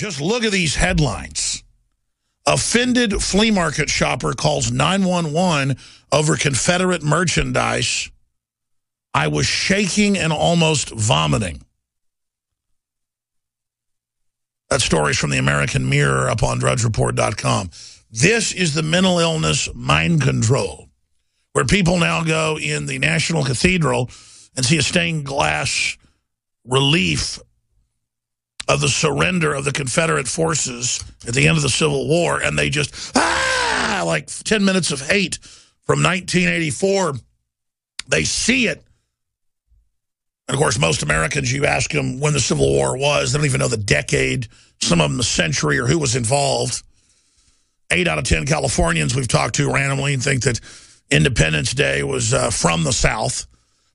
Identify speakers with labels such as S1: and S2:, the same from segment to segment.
S1: Just look at these headlines. Offended flea market shopper calls 911 over Confederate merchandise. I was shaking and almost vomiting. That story's from the American Mirror up on drudgereport.com. This is the mental illness mind control, where people now go in the National Cathedral and see a stained glass relief of the surrender of the Confederate forces at the end of the Civil War, and they just, like 10 minutes of hate from 1984. They see it. And, of course, most Americans, you ask them when the Civil War was, they don't even know the decade, some of them the century, or who was involved. 8 out of 10 Californians we've talked to randomly think that Independence Day was from the South,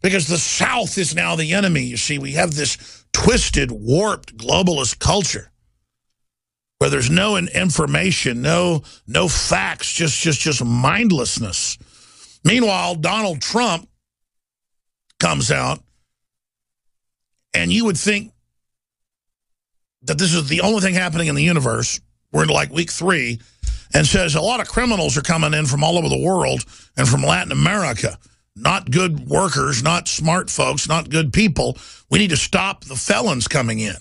S1: because the South is now the enemy. You see, we have this twisted, warped, globalist culture where there's no information, no facts, just mindlessness. Meanwhile, Donald Trump comes out, and you would think that this is the only thing happening in the universe. We're in like week 3, and says a lot of criminals are coming in from all over the world and from Latin America. Not good workers, not smart folks, not good people. We need to stop the felons coming in.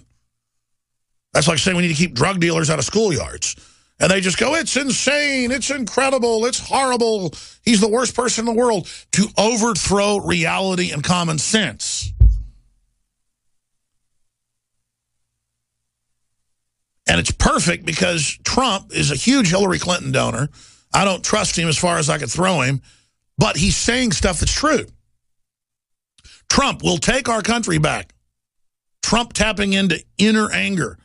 S1: That's like saying we need to keep drug dealers out of schoolyards. And they just go, it's insane, it's incredible, it's horrible, he's the worst person in the world, to overthrow reality and common sense. And it's perfect because Trump is a huge Hillary Clinton donor. I don't trust him as far as I could throw him, but he's saying stuff that's true. Trump will take our country back. Trump tapping into inner anger.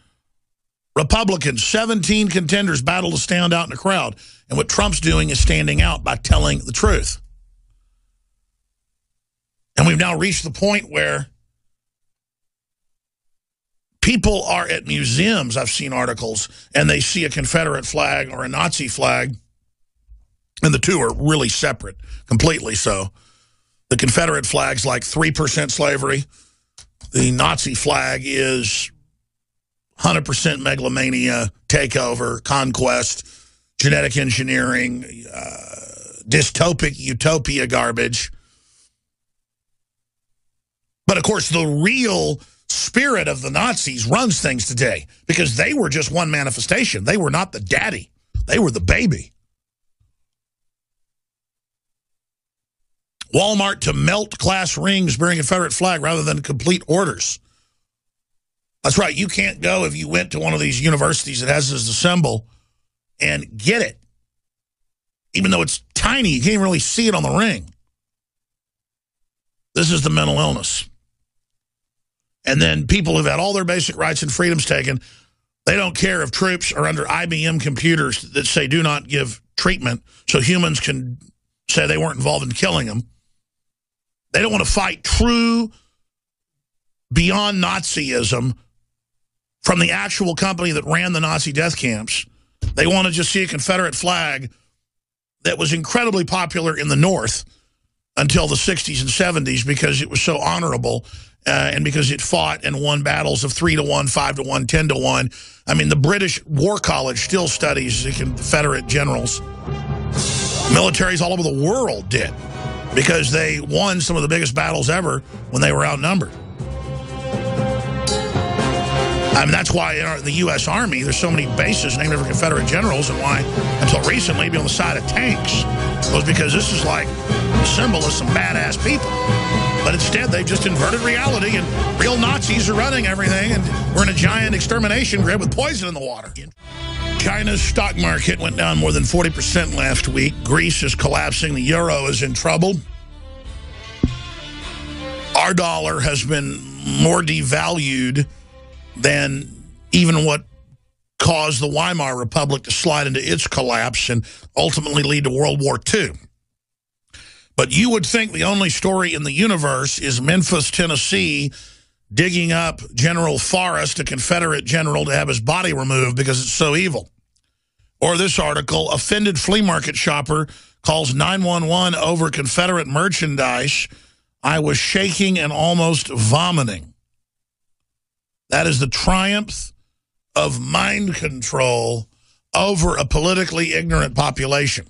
S1: Republicans, 17 contenders battle to stand out in the crowd. And what Trump's doing is standing out by telling the truth. And we've now reached the point where people are at museums, I've seen articles, and they see a Confederate flag or a Nazi flag, and the two are really separate, completely so. The Confederate flag's like 3% slavery. The Nazi flag is 100% megalomania, takeover, conquest, genetic engineering, dystopic utopia garbage. But, of course, the real spirit of the Nazis runs things today because they were just one manifestation. They were not the daddy. They were the baby. Walmart to melt class rings bearing a Confederate flag rather than complete orders. That's right. You can't go if you went to one of these universities that has this as a symbol and get it. Even though it's tiny, you can't really see it on the ring. This is the mental illness. And then people who've had all their basic rights and freedoms taken, they don't care if troops are under IBM computers that say do not give treatment so humans can say they weren't involved in killing them. They don't want to fight true, beyond Nazism from the actual company that ran the Nazi death camps. They want to just see a Confederate flag that was incredibly popular in the North until the 60s and 70s because it was so honorable and because it fought and won battles of 3-1, 5-1, 10-1. I mean, the British War College still studies the Confederate generals. Militaries all over the world did, because they won some of the biggest battles ever when they were outnumbered. I mean, that's why in the U.S. Army, there's so many bases named after Confederate generals, and why, until recently, be on the side of tanks was because this is like a symbol of some badass people. But instead, they've just inverted reality, and real Nazis are running everything, and we're in a giant extermination grid with poison in the water. China's stock market went down more than 40% last week. Greece is collapsing. The euro is in trouble. Our dollar has been more devalued than even what caused the Weimar Republic to slide into its collapse and ultimately lead to World War II. But you would think the only story in the universe is Memphis, Tennessee, digging up General Forrest, a Confederate general, to have his body removed because it's so evil. Or this article, offended flea market shopper calls 911 over Confederate merchandise. I was shaking and almost vomiting. That is the triumph of mind control over a politically ignorant population.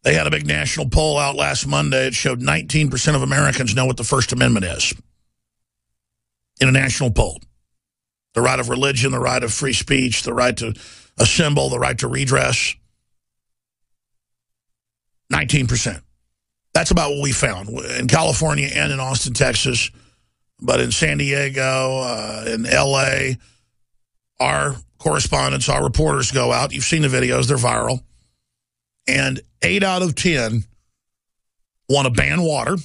S1: They had a big national poll out last Monday. It showed 19% of Americans know what the First Amendment is in a national poll. The right of religion, the right of free speech, the right to assemble, the right to redress. 19%. That's about what we found in California and in Austin, Texas. But in San Diego, in L.A., our correspondents, our reporters go out. You've seen the videos. They're viral. And 8 out of 10 want to ban water.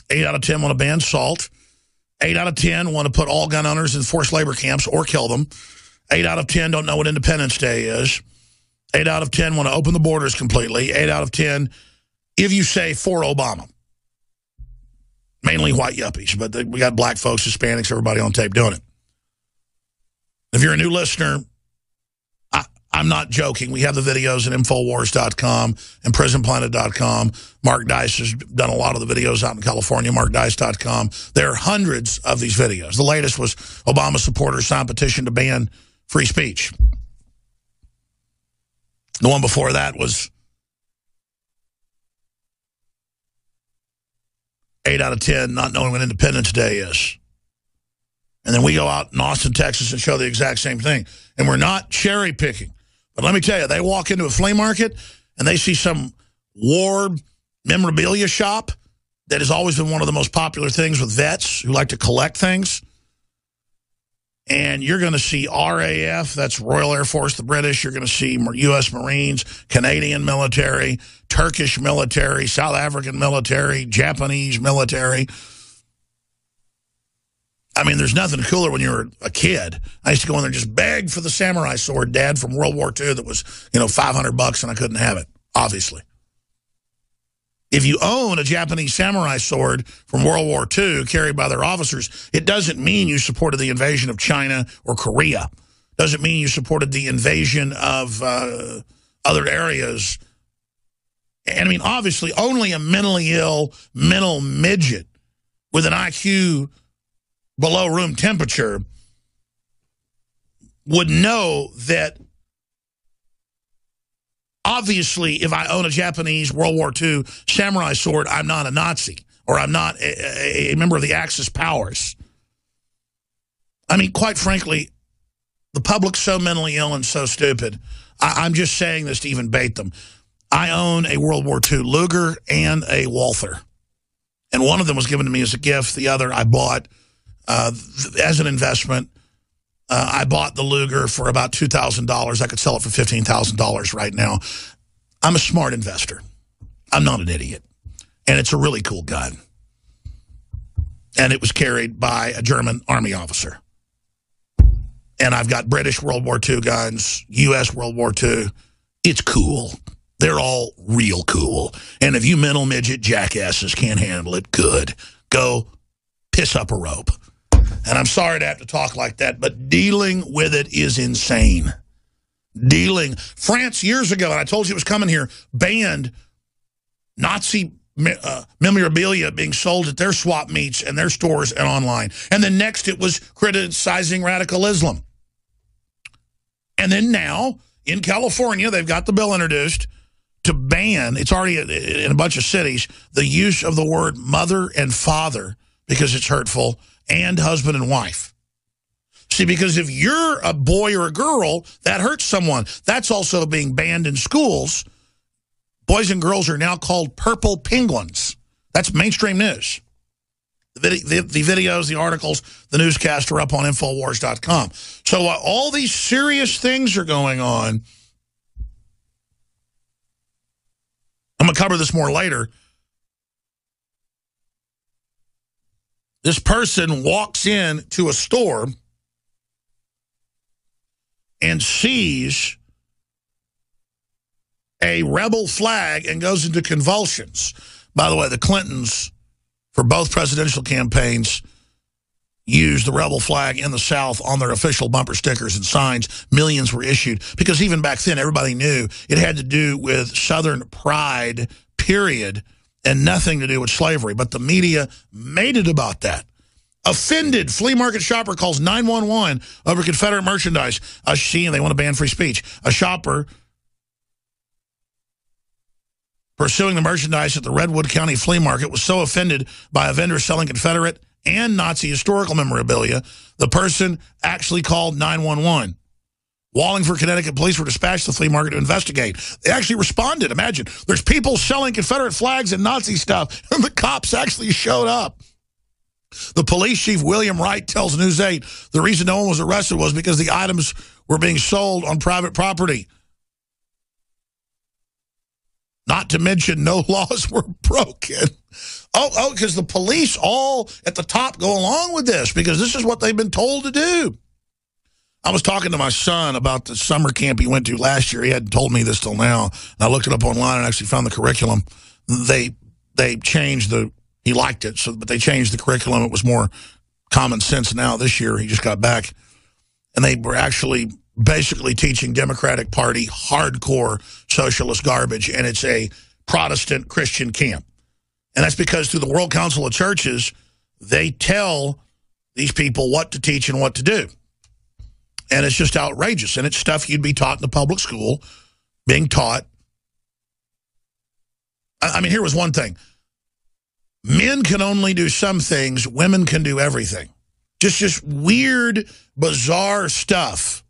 S1: 8 out of 10 want to ban salt. 8 out of 10 want to put all gun owners in forced labor camps or kill them. 8 out of 10 don't know what Independence Day is. 8 out of 10 want to open the borders completely. 8 out of 10, if you say for Obama. Mainly white yuppies, but we got black folks, Hispanics, everybody on tape doing it. If you're a new listener, I'm not joking. We have the videos at Infowars.com and PrisonPlanet.com. Mark Dice has done a lot of the videos out in California, MarkDice.com. There are hundreds of these videos. The latest was Obama supporters signed petition to ban free speech. The one before that was 8 out of 10 not knowing what Independence Day is. And then we go out in Austin, Texas and show the exact same thing. And we're not cherry picking. But let me tell you, they walk into a flea market and they see some war memorabilia shop that has always been one of the most popular things with vets who like to collect things. And you're going to see RAF, that's Royal Air Force, the British. You're going to see U.S. Marines, Canadian military, Turkish military, South African military, Japanese military. I mean, there's nothing cooler when you were a kid. I used to go in there and just beg for the samurai sword, Dad, from World War II that was, $500 and I couldn't have it, obviously. If you own a Japanese samurai sword from World War II carried by their officers, it doesn't mean you supported the invasion of China or Korea. Doesn't mean you supported the invasion of other areas. And I mean, obviously, only a mentally ill, mental midget with an IQ below room temperature would know that obviously if I own a Japanese World War II samurai sword, I'm not a Nazi or I'm not a member of the Axis powers. I mean, quite frankly, the public's so mentally ill and so stupid. I'm just saying this to even bait them. I own a World War II Luger and a Walther. And one of them was given to me as a gift. The other I bought as an investment. I bought the Luger for about $2,000. I could sell it for $15,000 right now. I'm a smart investor. I'm not an idiot. And it's a really cool gun. And it was carried by a German army officer. And I've got British World War II guns, U.S. World War II. It's cool. They're all real cool. And if you mental midget jackasses can't handle it, good. Go piss up a rope. And I'm sorry to have to talk like that, but dealing with it is insane. France years ago, and I told you it was coming here, banned Nazi memorabilia being sold at their swap meets and their stores and online. And then next it was criticizing radical Islam. And then now, in California, they've got the bill introduced to ban, it's already in a bunch of cities, the use of the word mother and father because it's hurtful, and husband and wife. See, because if you're a boy or a girl, that hurts someone. That's also being banned in schools. Boys and girls are now called purple penguins. That's mainstream news. The videos, the articles, the newscasts are up on Infowars.com. So all these serious things are going on. I'm going to cover this more later. This person walks in to a store and sees a rebel flag and goes into convulsions. By the way, the Clintons, for both presidential campaigns, used the rebel flag in the South on their official bumper stickers and signs. Millions were issued because even back then, everybody knew it had to do with Southern pride, period, and nothing to do with slavery. But the media made it about that. Offended flea market shopper calls 911 over Confederate merchandise. They want to ban free speech. A shopper pursuing the merchandise at the Redwood County Flea Market was so offended by a vendor selling Confederate and Nazi historical memorabilia, the person actually called 911. Wallingford, Connecticut police were dispatched to the flea market to investigate. They actually responded. Imagine, there's people selling Confederate flags and Nazi stuff, and the cops actually showed up. The police chief, William Wright, tells News 8 the reason no one was arrested was because the items were being sold on private property. Not to mention no laws were broken. Because the police all at the top go along with this because this is what they've been told to do. I was talking to my son about the summer camp he went to last year. He hadn't told me this till now. And I looked it up online and actually found the curriculum. They changed he liked it, but they changed the curriculum. It was more common sense now this year. He just got back. And they were actually basically teaching Democratic Party hardcore socialist garbage, and it's a Protestant Christian camp. And that's because through the World Council of Churches, they tell these people what to teach and what to do. And it's just outrageous. And it's stuff you'd be taught in the public school, being taught. I mean, here was one thing. Men can only do some things. Women can do everything. Just weird, bizarre stuff.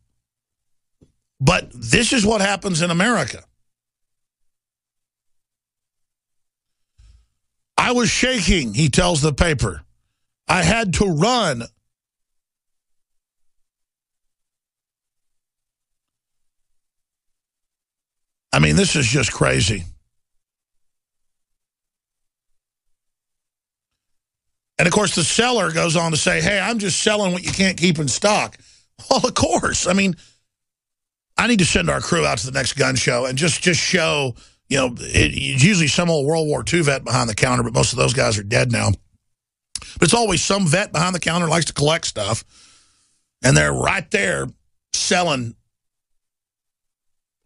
S1: But this is what happens in America. I was shaking, he tells the paper. I had to run. I mean, this is just crazy. And, of course, the seller goes on to say, hey, I'm just selling what you can't keep in stock. Well, of course. I mean, I need to send our crew out to the next gun show and just show, you know, it's usually some old World War II vet behind the counter, but most of those guys are dead now. But it's always some vet behind the counter likes to collect stuff. And they're right there selling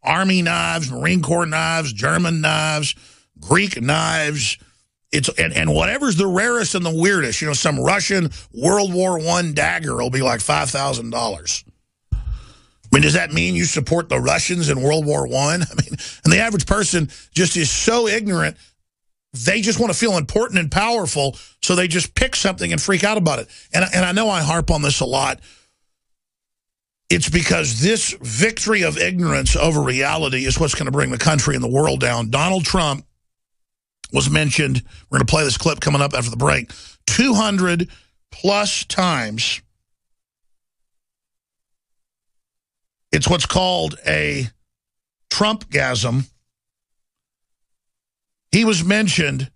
S1: Army knives, Marine Corps knives, German knives, Greek knives. And whatever's the rarest and the weirdest, you know, some Russian World War I dagger will be like $5,000. I mean, does that mean you support the Russians in World War I? I mean, and the average person just is so ignorant, they just want to feel important and powerful, so they just pick something and freak out about it. And I know I harp on this a lot. It's because this victory of ignorance over reality is what's going to bring the country and the world down. Donald Trump was mentioned. We're going to play this clip coming up after the break. 200 plus times. It's what's called a Trumpgasm. He was mentioned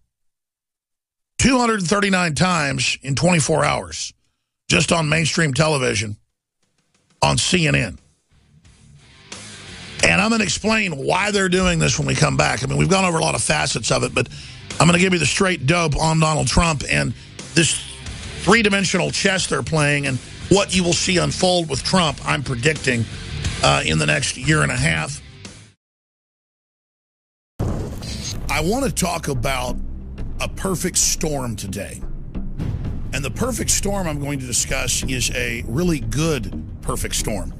S1: 239 times in 24 hours, just on mainstream television, on CNN. And I'm going to explain why they're doing this when we come back. I mean, we've gone over a lot of facets of it, but I'm going to give you the straight dope on Donald Trump and this three-dimensional chess they're playing and what you will see unfold with Trump, I'm predicting, in the next year and a half. I want to talk about a perfect storm today. And the perfect storm I'm going to discuss is a really good perfect storm.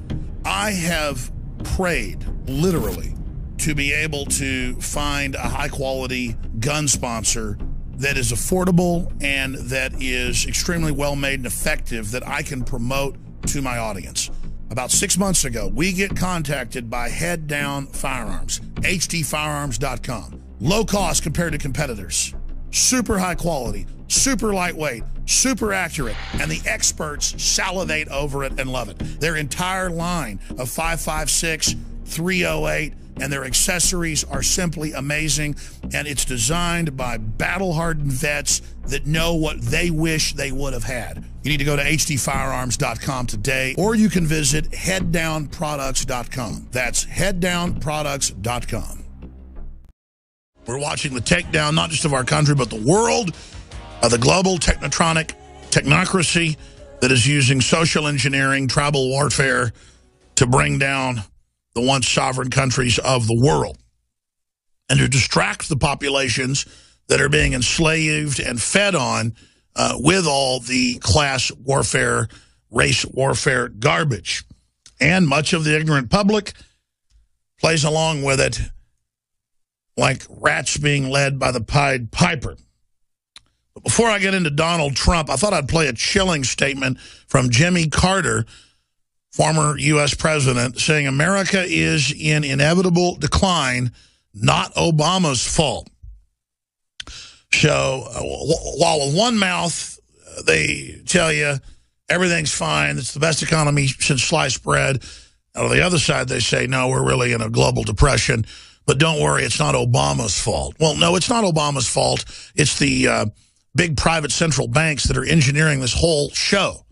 S1: I have prayed, literally, to be able to find a high-quality gun sponsor that is affordable and that is extremely well-made and effective that I can promote to my audience. About 6 months ago, we get contacted by Head Down Firearms, hdfirearms.com. Low cost compared to competitors, super high quality, super lightweight, super accurate, and the experts salivate over it and love it. Their entire line of 5.56, 308, and their accessories are simply amazing, and it's designed by battle-hardened vets that know what they wish they would have had. You need to go to hdfirearms.com today, or you can visit headdownproducts.com. That's headdownproducts.com. We're watching the takedown, not just of our country, but the world, of the global technocracy that is using social engineering, tribal warfare to bring down the once sovereign countries of the world and to distract the populations that are being enslaved and fed on with all the class warfare, race warfare garbage. And much of the ignorant public plays along with it like rats being led by the Pied Piper. But before I get into Donald Trump, I thought I'd play a chilling statement from Jimmy Carter, former U.S. president, saying America is in inevitable decline, not Obama's fault. So while with one mouth they tell you everything's fine, it's the best economy since sliced bread, on the other side they say, no, we're really in a global depression, but don't worry, it's not Obama's fault. Well, no, it's not Obama's fault. It's the big private central banks that are engineering this whole show.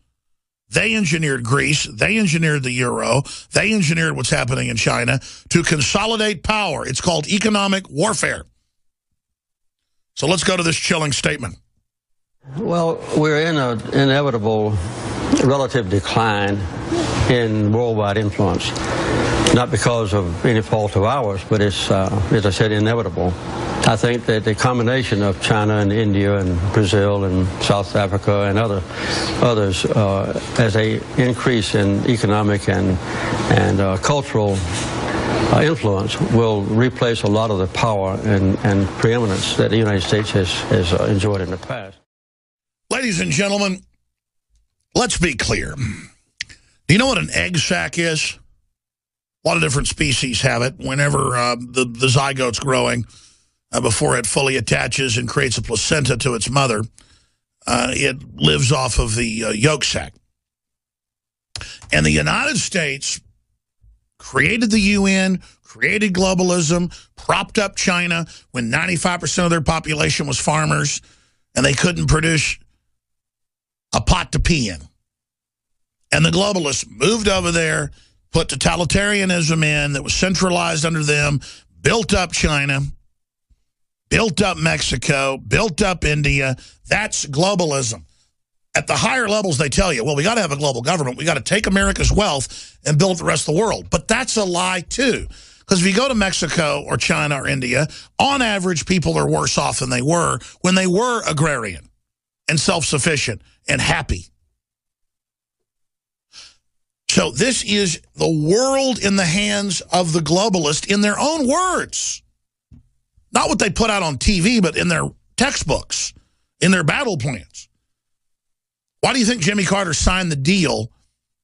S1: They engineered Greece. They engineered the euro. They engineered what's happening in China to consolidate power. It's called economic warfare. So let's go to this chilling statement.
S2: Well, we're in an inevitable relative decline in worldwide influence, not because of any fault of ours, but it's, as I said, inevitable. I think that the combination of China and India and Brazil and South Africa and others as a increase in economic and cultural influence will replace a lot of the power and preeminence that the United States has enjoyed in the past.
S1: Ladies and gentlemen, let's be clear. Do you know what an egg sac is? A lot of different species have it. Whenever the zygote's growing, before it fully attaches and creates a placenta to its mother, it lives off of the yolk sac. And the United States created the UN, created globalism, propped up China when 95% of their population was farmers and they couldn't produce a pot to pee in. And the globalists moved over there, put totalitarianism in that was centralized under them, built up China, built up Mexico, built up India. That's globalism. At the higher levels, they tell you, well, we got to have a global government. We got to take America's wealth and build the rest of the world. But that's a lie, too. Because if you go to Mexico or China or India, on average, people are worse off than they were when they were agrarian and self-sufficient and happy. So this is the world in the hands of the globalist in their own words. Not what they put out on TV, but in their textbooks, in their battle plans. Why do you think Jimmy Carter signed the deal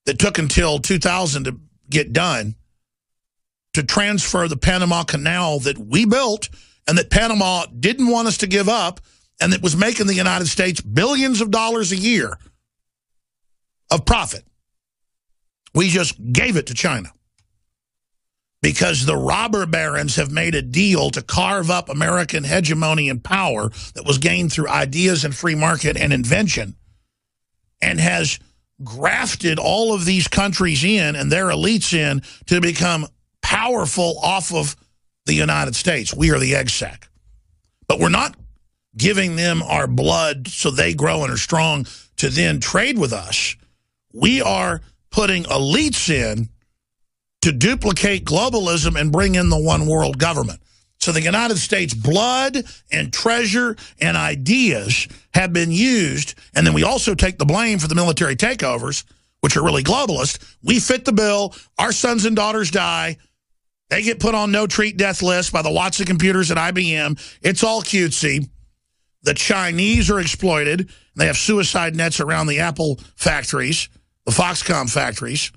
S1: that took until 2000 to get done to transfer the Panama Canal that we built and that Panama didn't want us to give up and that was making the United States billions of dollars a year of profit? We just gave it to China because the robber barons have made a deal to carve up American hegemony and power that was gained through ideas and free market and invention, and has grafted all of these countries in and their elites in to become powerful off of the United States. We are the egg sac. But we're not giving them our blood so they grow and are strong to then trade with us. We are putting elites in to duplicate globalism and bring in the one world government. So the United States blood and treasure and ideas have been used, and then we also take the blame for the military takeovers, which are really globalist. We fit the bill. Our sons and daughters die. They get put on no-treat death list by the Watson computers at IBM. It's all cutesy. The Chinese are exploited. They have suicide nets around the Apple factories, the Foxconn factories.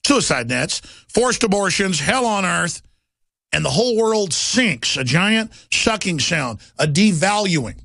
S1: Suicide nets, forced abortions, hell on earth. And the whole world sinks, a giant sucking sound, a devaluing.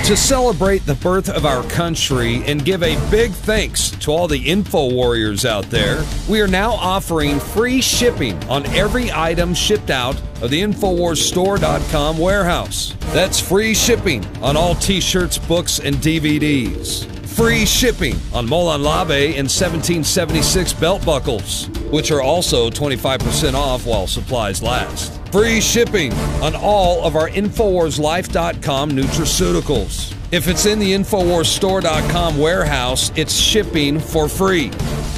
S3: To celebrate the birth of our country and give a big thanks to all the info warriors out there, we are now offering free shipping on every item shipped out of the InfoWarsStore.com warehouse. That's free shipping on all t-shirts, books, and DVDs. Free shipping on Molon Labe and 1776 belt buckles, which are also 25% off while supplies last. Free shipping on all of our InfoWarsLife.com nutraceuticals. If it's in the InfoWarsStore.com warehouse, it's shipping for free,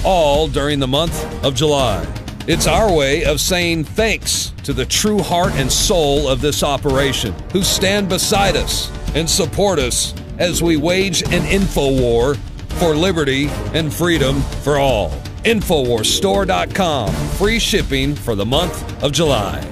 S3: all during the month of July. It's our way of saying thanks to the true heart and soul of this operation, who stand beside us and support us as we wage an info war for liberty and freedom for all. InfoWarsStore.com. Free shipping for the month of July.